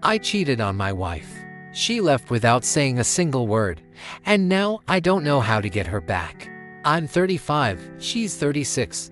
I cheated on my wife. She left without saying a single word, and now I don't know how to get her back. I'm 35, she's 36.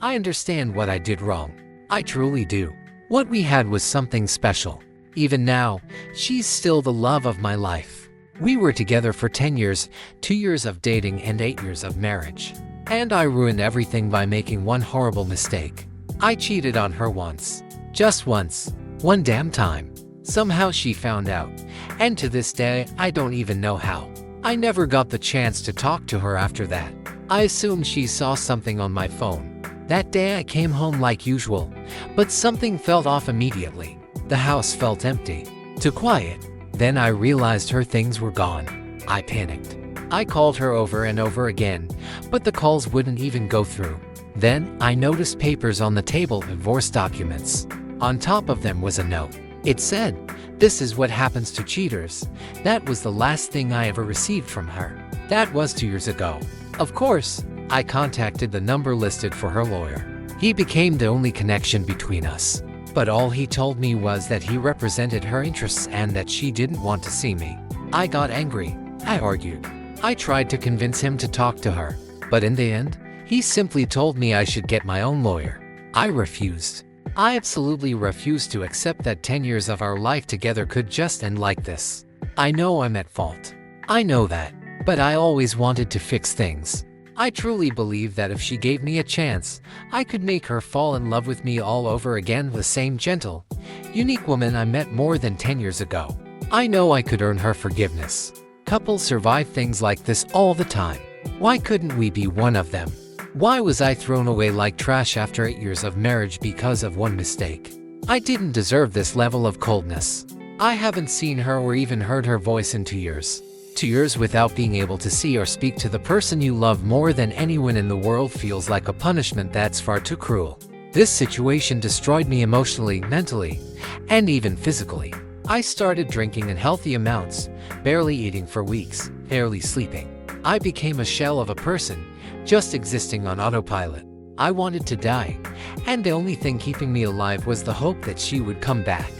I understand what I did wrong. I truly do. What we had was something special. Even now, she's still the love of my life. We were together for 10 years, 2 years of dating and 8 years of marriage. And I ruined everything by making one horrible mistake. I cheated on her once. Just once. One damn time. Somehow she found out. And to this day, I don't even know how. I never got the chance to talk to her after that. I assumed she saw something on my phone. That day I came home like usual, but something felt off immediately. The house felt empty. Too quiet. Then I realized her things were gone. I panicked. I called her over and over again, but the calls wouldn't even go through. Then I noticed papers on the table, divorce documents. On top of them was a note. It said, "This is what happens to cheaters." That was the last thing I ever received from her. That was 2 years ago. Of course, I contacted the number listed for her lawyer. He became the only connection between us. But all he told me was that he represented her interests and that she didn't want to see me. I got angry. I argued. I tried to convince him to talk to her. But in the end, he simply told me I should get my own lawyer. I refused. I absolutely refused to accept that 10 years of our life together could just end like this. I know I'm at fault. I know that. But I always wanted to fix things. I truly believe that if she gave me a chance, I could make her fall in love with me all over again, the same gentle, unique woman I met more than 10 years ago. I know I could earn her forgiveness. Couples survive things like this all the time. Why couldn't we be one of them? Why was I thrown away like trash after 8 years of marriage because of one mistake? I didn't deserve this level of coldness. I haven't seen her or even heard her voice in 2 years. 2 years without being able to see or speak to the person you love more than anyone in the world feels like a punishment that's far too cruel. This situation destroyed me emotionally, mentally, and even physically. I started drinking in healthy amounts, barely eating for weeks, barely sleeping. I became a shell of a person, just existing on autopilot. I wanted to die, and the only thing keeping me alive was the hope that she would come back.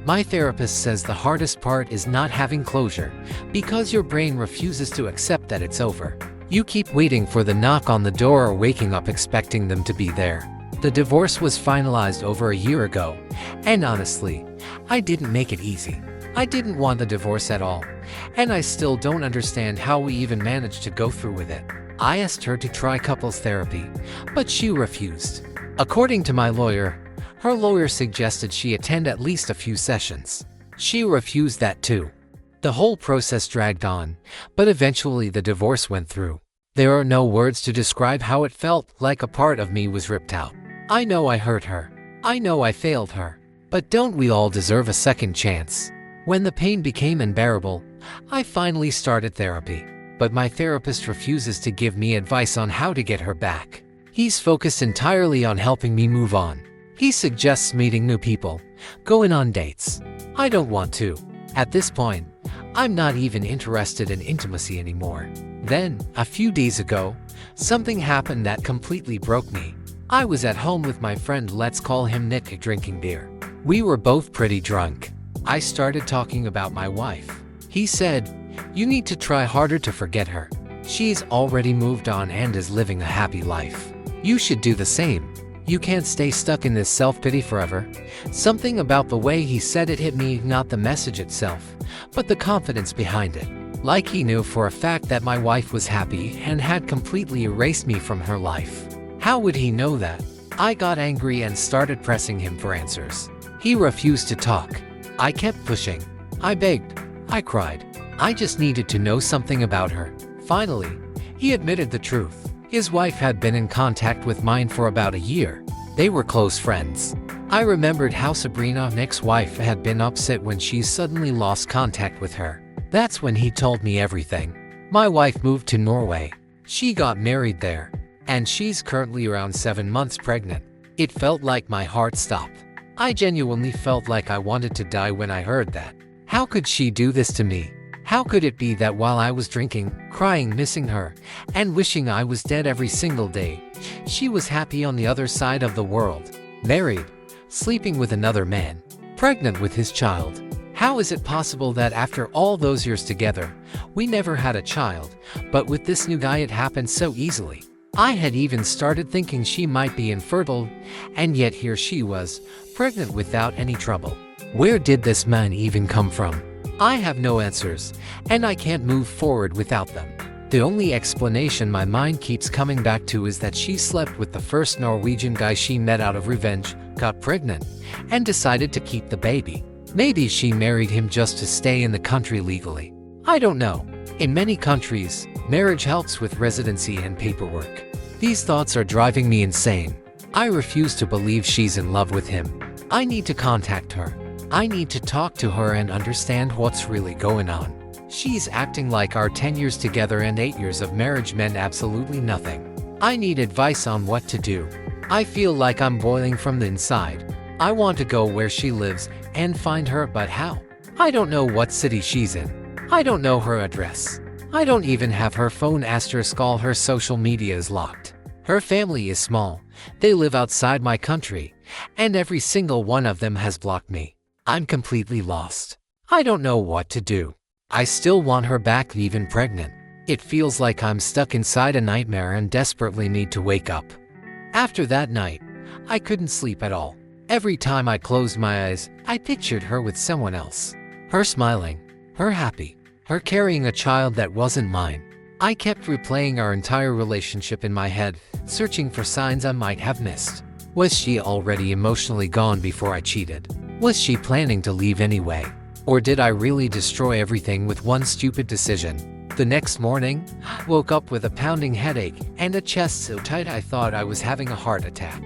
My therapist says the hardest part is not having closure, because your brain refuses to accept that it's over. You keep waiting for the knock on the door or waking up expecting them to be there. The divorce was finalized over a year ago, and honestly, I didn't make it easy. I didn't want the divorce at all, and I still don't understand how we even managed to go through with it. I asked her to try couples therapy, but she refused. According to my lawyer, her lawyer suggested she attend at least a few sessions. She refused that too. The whole process dragged on, but eventually the divorce went through. There are no words to describe how it felt, like a part of me was ripped out. I know I hurt her. I know I failed her. But don't we all deserve a second chance? When the pain became unbearable, I finally started therapy. But my therapist refuses to give me advice on how to get her back. He's focused entirely on helping me move on. He suggests meeting new people, going on dates. I don't want to. At this point, I'm not even interested in intimacy anymore. Then, a few days ago, something happened that completely broke me. I was at home with my friend, let's call him Nick, drinking beer. We were both pretty drunk. I started talking about my wife. He said, "You need to try harder to forget her. She's already moved on and is living a happy life. You should do the same. You can't stay stuck in this self-pity forever." Something about the way he said it hit me, not the message itself, but the confidence behind it. Like he knew for a fact that my wife was happy and had completely erased me from her life. How would he know that? I got angry and started pressing him for answers. He refused to talk. I kept pushing. I begged. I cried. I just needed to know something about her. Finally, he admitted the truth. His wife had been in contact with mine for about a year. They were close friends. I remembered how Sabrina, Nick's wife, had been upset when she suddenly lost contact with her. That's when he told me everything. My wife moved to Norway. She got married there, and she's currently around 7 months pregnant. It felt like my heart stopped. I genuinely felt like I wanted to die when I heard that. How could she do this to me? How could it be that while I was drinking, crying, missing her, and wishing I was dead every single day, she was happy on the other side of the world, married, sleeping with another man, pregnant with his child? How is it possible that after all those years together, we never had a child, but with this new guy it happened so easily? I had even started thinking she might be infertile, and yet here she was, pregnant without any trouble. Where did this man even come from? I have no answers, and I can't move forward without them. The only explanation my mind keeps coming back to is that she slept with the first Norwegian guy she met out of revenge, got pregnant, and decided to keep the baby. Maybe she married him just to stay in the country legally. I don't know. In many countries, marriage helps with residency and paperwork. These thoughts are driving me insane. I refuse to believe she's in love with him. I need to contact her. I need to talk to her and understand what's really going on. She's acting like our 10 years together and 8 years of marriage meant absolutely nothing. I need advice on what to do. I feel like I'm boiling from the inside. I want to go where she lives and find her, but how? I don't know what city she's in. I don't know her address. I don't even have her phone. All her social media is locked. Her family is small. They live outside my country, and every single one of them has blocked me. I'm completely lost. I don't know what to do. I still want her back, even pregnant. It feels like I'm stuck inside a nightmare and desperately need to wake up. After that night, I couldn't sleep at all. Every time I closed my eyes, I pictured her with someone else. Her smiling, her happy, her carrying a child that wasn't mine. I kept replaying our entire relationship in my head, searching for signs I might have missed. Was she already emotionally gone before I cheated? Was she planning to leave anyway? Or did I really destroy everything with one stupid decision? The next morning, I woke up with a pounding headache and a chest so tight I thought I was having a heart attack.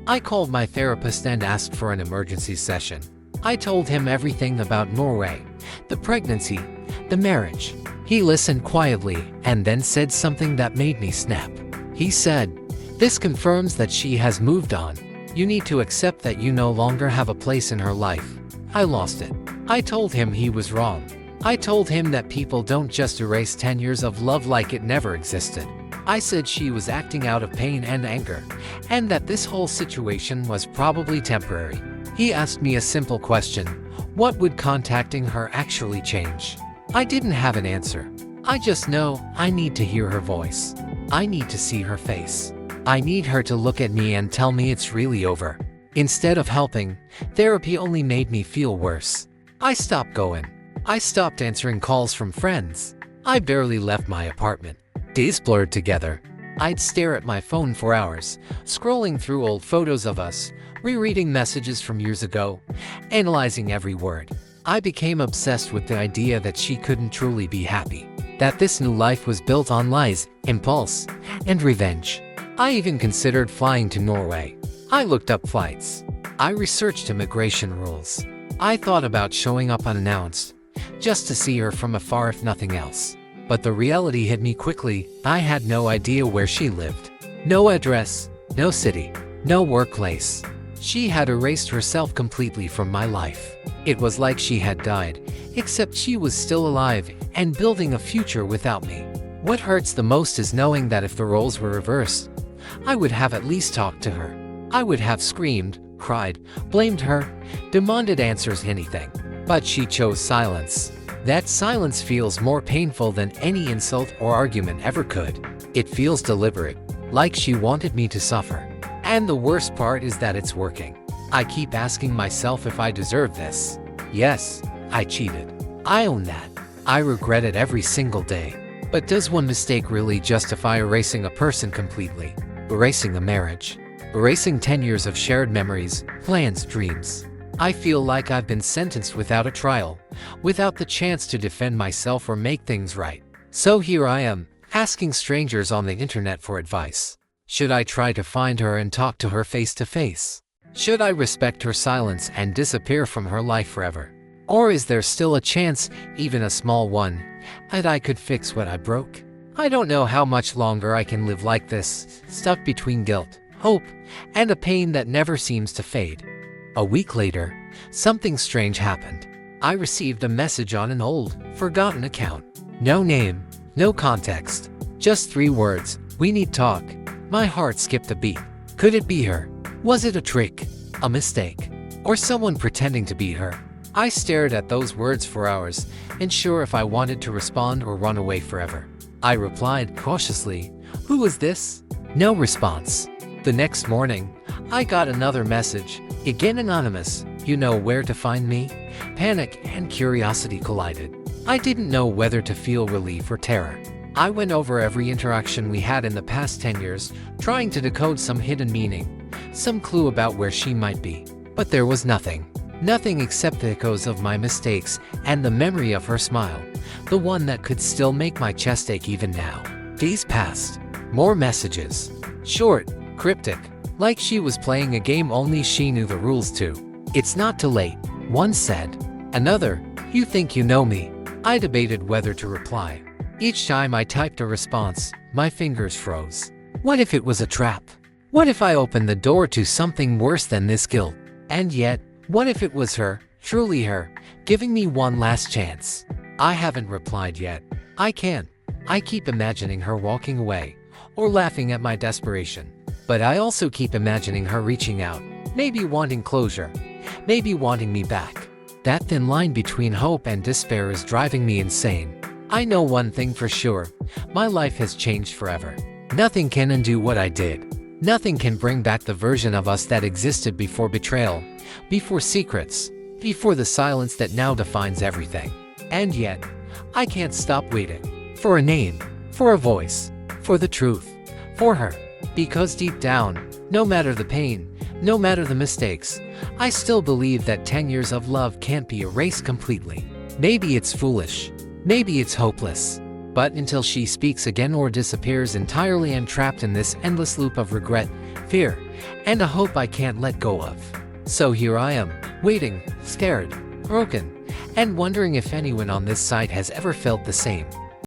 I called my therapist and asked for an emergency session. I told him everything about Norway, the pregnancy, the marriage. He listened quietly and then said something that made me snap. He said, "This confirms that she has moved on. You need to accept that you no longer have a place in her life." I lost it. I told him he was wrong. I told him that people don't just erase 10 years of love like it never existed. I said she was acting out of pain and anger, and that this whole situation was probably temporary. He asked me a simple question: what would contacting her actually change? I didn't have an answer. I just know I need to hear her voice. I need to see her face. I need her to look at me and tell me it's really over. Instead of helping, therapy only made me feel worse. I stopped going. I stopped answering calls from friends. I barely left my apartment. Days blurred together. I'd stare at my phone for hours, scrolling through old photos of us, rereading messages from years ago, analyzing every word. I became obsessed with the idea that she couldn't truly be happy, that this new life was built on lies, impulse, and revenge. I even considered flying to Norway. I looked up flights. I researched immigration rules. I thought about showing up unannounced, just to see her from afar if nothing else. But the reality hit me quickly. I had no idea where she lived. No address, no city, no workplace. She had erased herself completely from my life. It was like she had died, except she was still alive and building a future without me. What hurts the most is knowing that if the roles were reversed, I would have at least talked to her. I would have screamed, cried, blamed her, demanded answers, anything. But she chose silence. That silence feels more painful than any insult or argument ever could. It feels deliberate, like she wanted me to suffer. And the worst part is that it's working. I keep asking myself if I deserve this. Yes, I cheated. I own that. I regret it every single day. But does one mistake really justify erasing a person completely? Erasing a marriage? Erasing 10 years of shared memories, plans, dreams? I feel like I've been sentenced without a trial, without the chance to defend myself or make things right. So here I am, asking strangers on the internet for advice. Should I try to find her and talk to her face to face? Should I respect her silence and disappear from her life forever? Or is there still a chance, even a small one, that I could fix what I broke? I don't know how much longer I can live like this, stuck between guilt, hope, and a pain that never seems to fade. A week later, something strange happened. I received a message on an old, forgotten account. No name, no context, just 3 words: "We need talk." My heart skipped a beat. Could it be her? Was it a trick? A mistake? Or someone pretending to be her? I stared at those words for hours, unsure if I wanted to respond or run away forever. I replied cautiously, "Who is this?" No response. The next morning, I got another message, again anonymous. "You know where to find me?" Panic and curiosity collided. I didn't know whether to feel relief or terror. I went over every interaction we had in the past 10 years, trying to decode some hidden meaning, some clue about where she might be. But there was nothing. Nothing except the echoes of my mistakes and the memory of her smile, the one that could still make my chest ache even now. Days passed. More messages. Short, cryptic, like she was playing a game only she knew the rules to. "It's not too late," one said. Another, "You think you know me." I debated whether to reply. Each time I typed a response, my fingers froze. What if it was a trap? What if I opened the door to something worse than this guilt? And yet, what if it was her, truly her, giving me one last chance? I haven't replied yet. I can't. I keep imagining her walking away, or laughing at my desperation. But I also keep imagining her reaching out, maybe wanting closure, maybe wanting me back. That thin line between hope and despair is driving me insane. I know one thing for sure, my life has changed forever. Nothing can undo what I did. Nothing can bring back the version of us that existed before betrayal, before secrets, before the silence that now defines everything. And yet, I can't stop waiting. For a name, for a voice, for the truth, for her. Because deep down, no matter the pain, no matter the mistakes, I still believe that 10 years of love can't be erased completely. Maybe it's foolish, maybe it's hopeless. But until she speaks again or disappears entirely, and trapped in this endless loop of regret, fear, and a hope I can't let go of. So here I am, waiting, scared, broken, and wondering if anyone on this side has ever felt the same.